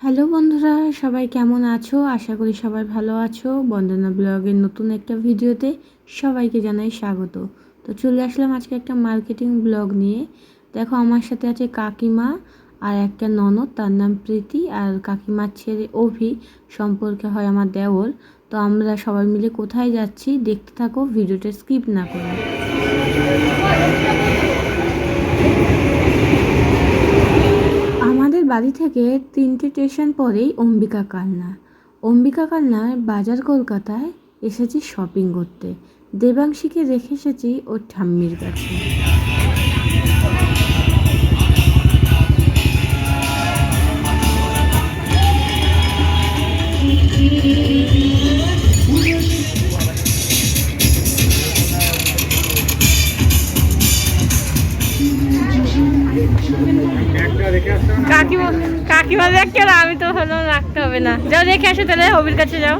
Hello বন্ধুরা, সবাই কেমন আছো? আশা করি সবাই ভালো আছো। বন্দনা ব্লগের নতুন একটা ভিডিওতে সবাইকে জানাই স্বাগত। তো চলে আসলাম আজকে একটা মার্কেটিং ব্লগ নিয়ে। দেখো, আমার সাথে আছে কাকিমা আর একটা ননদ, তার নাম প্রীতি, আর কাকিমার ছেলে অভি, সম্পর্কে হয় আমার দেওর। তো আমরা সবাই মিলে কোথায় যাচ্ছি দেখতে থাকো, ভিডিওটা স্কিপ না করে। আমাদের বাড়ি থেকে 3টে স্টেশন পরেই অম্বিকা কালনা। অম্বিকা কালনার বাজার কলকাতায় এসেছি শপিং করতে। দেবাংশীকে রেখে এসেছি ওর ঠাম্মির কাছে। কাকিমা কাকিমা দেখছো না, আমি তো হলো রাখতে হবে না। যাও দেখে আসো তাহলে, হবির কাছে যাও।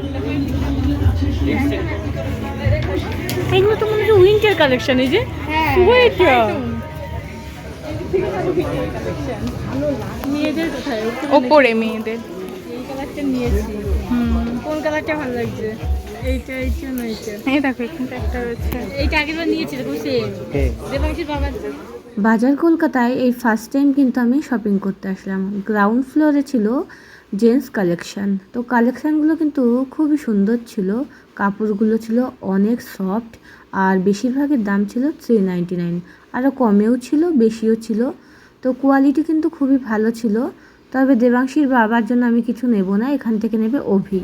এগুলো তো মনে হচ্ছে উইন্টার কালেকশন। এই যে মেয়েদের কোথায় ওপরে মেয়েদের এই কালারটা নিয়েছি। কোন কালারটা ভালো লাগছে? এইটা এইটা না এইটা? এই দেখো এখানটা একটা রয়েছে। এইটা আগেরবার নিয়েছি, দেখো সেম দেবাংশীর বাবার। বাজার কলকাতায় এই ফার্স্ট টাইম কিন্তু আমি শপিং করতে আসলাম। গ্রাউন্ড ফ্লোরে ছিল জেন্টস কালেকশন। তো কালেকশানগুলো কিন্তু খুবই সুন্দর ছিল। কাপড়গুলো ছিল অনেক সফট, আর বেশিরভাগের দাম ছিল 399। আরও কমেও ছিল, বেশিও ছিল। তো কোয়ালিটি কিন্তু খুবই ভালো ছিল। তবে দেবাংশীর বাবার জন্য আমি কিছু নেব না, এখান থেকে নেবে অভি।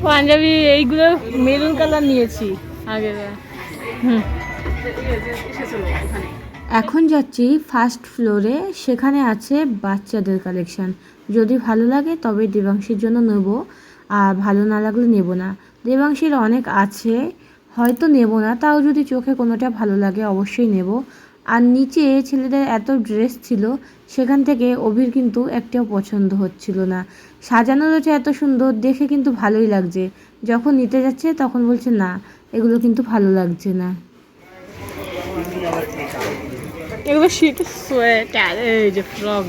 পাঞ্জাবি এইগুলো মেরুন কালার নিয়েছি আগের। এখন যাচ্ছি ফার্স্ট ফ্লোরে, সেখানে আছে বাচ্চাদের কালেকশান। যদি ভালো লাগে তবে দেবাংশীর জন্য নেব, আর ভালো না লাগলে নেব না। দেবাংশীর অনেক আছে, হয়তো নেব না, তাও যদি চোখে কোনোটা ভালো লাগে অবশ্যই নেব। আর নিচে ছেলেদের এত ড্রেস ছিল, সেখান থেকে অভির কিন্তু একটাও পছন্দ হচ্ছিল না। সাজানো রয়েছে এত সুন্দর, দেখে কিন্তু ভালোই লাগছে। যখন নিতে যাচ্ছে তখন বলছে না, এগুলো কিন্তু ভালো লাগছে না। এগুলো শীতের সোয়েটার, এই যে ফ্রক,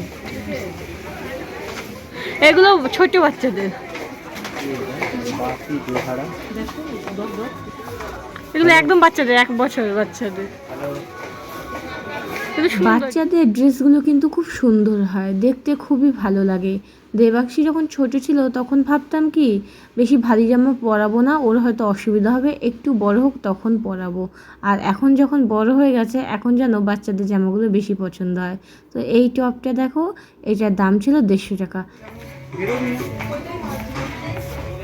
এগুলো ছোট বাচ্চাদের। এগুলো একদম বাচ্চাদের, 1 বছর বাচ্চাদের। বাচ্চাদের ড্রেসগুলো কিন্তু খুব সুন্দর হয়, দেখতে খুবই ভালো লাগে। দেবাংশী যখন ছোট ছিল তখন ভাবতাম কি বেশি ভারী জামা পরাবো না, ওর হয়তো অসুবিধা হবে, একটু বড় হোক তখন পরাবো। আর এখন যখন বড় হয়ে গেছে, এখন যেন বাচ্চাদের জামাগুলো বেশি পছন্দ হয়। তো এই টপটা দেখো, এটার দাম ছিল 150 টাকা।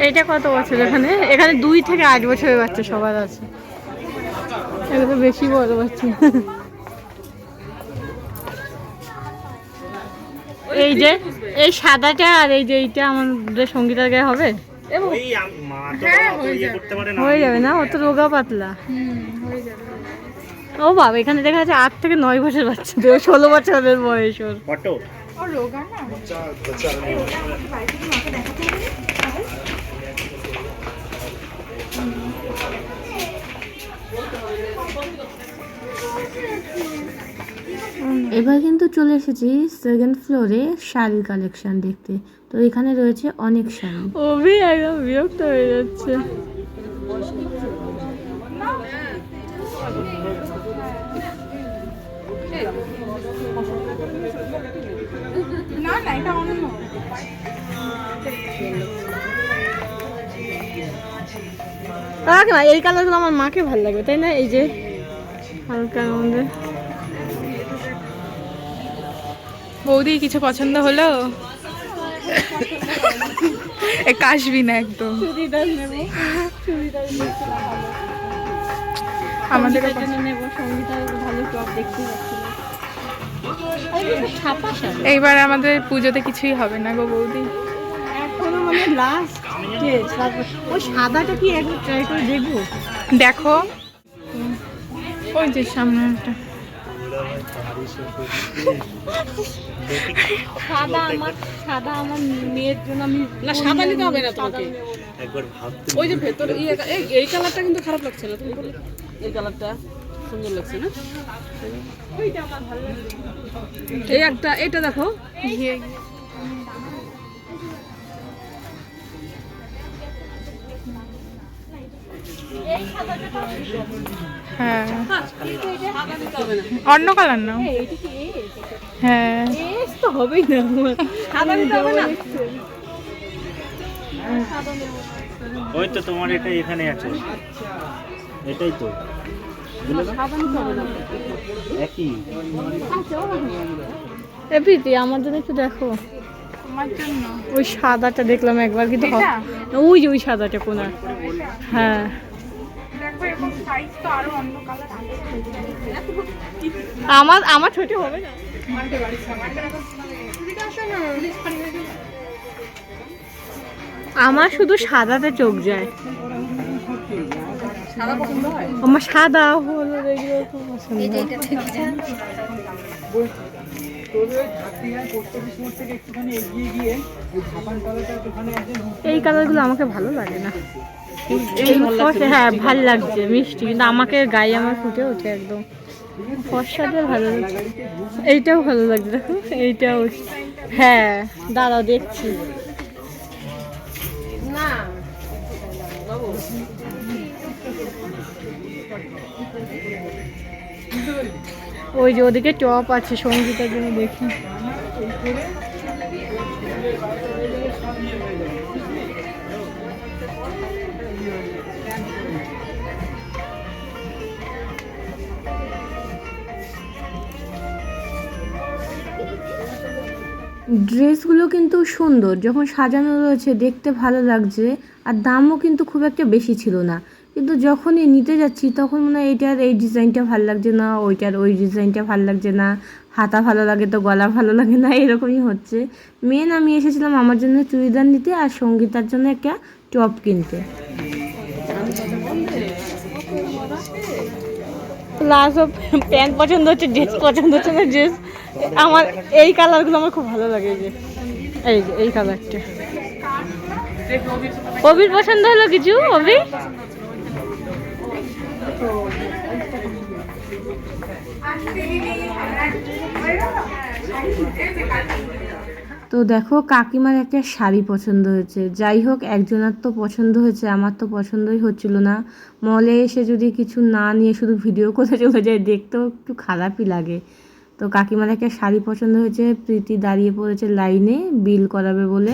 এইটা কত বছর? এখানে এখানে 2 থেকে 8 বছরের বাচ্চা সবার আছে। এগুলো বেশি বড় বাচ্চা। এই যে এই সাদাটা আর এই যে এইটা আমাদের সঙ্গীতার গায়ে হবে। হয়ে যাবে না, ও তো রোগা পাতলা। ও বাবা, এখানে দেখা যাচ্ছে 8 থেকে 9 বছর বাচ্চাদের, 16 বছরের বয়স ওর। এবার কিন্তু চলে এসেছি সেকেন্ড ফ্লোরে শাড়ির কালেকশন দেখতে। তো এখানে রয়েছে অনেক শাড়ি। অভি একদম বিরক্ত হয়ে যাচ্ছে। না না এটা অন্য। এই কালারগুলো আমার মাকে ভালো লাগবে, তাই না? এই যে হালকার মধ্যে। বৌদি কিছু পছন্দ হলো? কাশবি না একদম। চুড়িদার নেব, চুড়িদার আমাদের নেব। সঙ্গীতার ভালো টপ দেখতে পাচ্ছি। এইবার আমাদের পুজোতে কিছুই হবে না গো বৌদি। এখনো মানে লাস্ট। ওই সাদাটা কি একটু ট্রাই করে দেখবো? দেখো ওই যে সামনে একটা সাদা আমার মেয়ের জন্য আমি না, সাদা নিতে হবে না তোমাকে। একবার ভাবতে ওই যে ভেতরে এই কালারটা কিন্তু খারাপ লাগছে না, তুমি বলো এই কালারটা সুন্দর লাগছে না? এই একটা, এটা দেখো। হ্যাঁ, অন্য কালার নাও। হ্যাঁ, তো হবেই না সাদা নিতে হবে না? ওই তো তোমার এটা এখানে আছে, এটাই তো সাদা নিতে হবে না। একই। এ প্রীতি আমার জন্য একটু দেখো। তোমার জন্য ওই সাদাটা দেখলাম একবার কিন্তু এটা? ওই যে ওই সাদাটা কোনা। হ্যাঁ দেখো, এবং সাইজ তো আরো অন্য কালার আছে। আমার ছোট হবে না। আমার শুধু সাদাতে চোখ যায়। সাদা পছন্দ হয়? আমার সাদা হলুদ এগুলো খুব পছন্দ। এই কালারগুলো আমাকে ভালো লাগে না। হ্যাঁ ভালো লাগছে মিষ্টি, কিন্তু আমাকে গায়ে আমার ফুটে ওঠে একদম। ফর্সাদের ভালো লাগছে, এইটাও ভালো লাগছে দেখো, এইটাও। হ্যাঁ দাঁড়াও দেখছি। ওই যে ওদিকে টপ আছে সঙ্গীতার জন্য, দেখি। ড্রেসগুলো কিন্তু সুন্দর, যখন সাজানো রয়েছে দেখতে ভালো লাগছে, আর দামও কিন্তু খুব একটা বেশি ছিল না। কিন্তু যখনই নিতে যাচ্ছি তখন মনে হয় এইটার এই ডিজাইনটা ভালো লাগছে না, ওইটার ওই ডিজাইনটা ভালো লাগছে না, হাতা ভালো লাগে তো গলা ভালো লাগে না, এরকমই হচ্ছে। মেন আমি এসেছিলাম আমার জন্য চুড়িদার নিতে আর সঙ্গীতার জন্য একটা টপ কিনতে। প্লাজো প্যান্ট পছন্দ হচ্ছে, ড্রেস পছন্দ হচ্ছে না। ড্রেস আমার এই কালারগুলো আমার খুব ভালো লাগে। এই কালারটা অভির পছন্দ হলো কিছু? অভি তো দেখো কাকিমার একটা শাড়ি পছন্দ হয়েছে। যাই হোক, একজনের তো পছন্দ হয়েছে, আমার তো পছন্দই হচ্ছিল না। মলে এসে যদি কিছু না নিয়ে শুধু ভিডিও করে চলে যায়, দেখতেও একটু খারাপই লাগে। তো কাকিমার একটা শাড়ি পছন্দ হয়েছে, প্রীতি দাঁড়িয়ে পড়েছে লাইনে বিল করাবে বলে।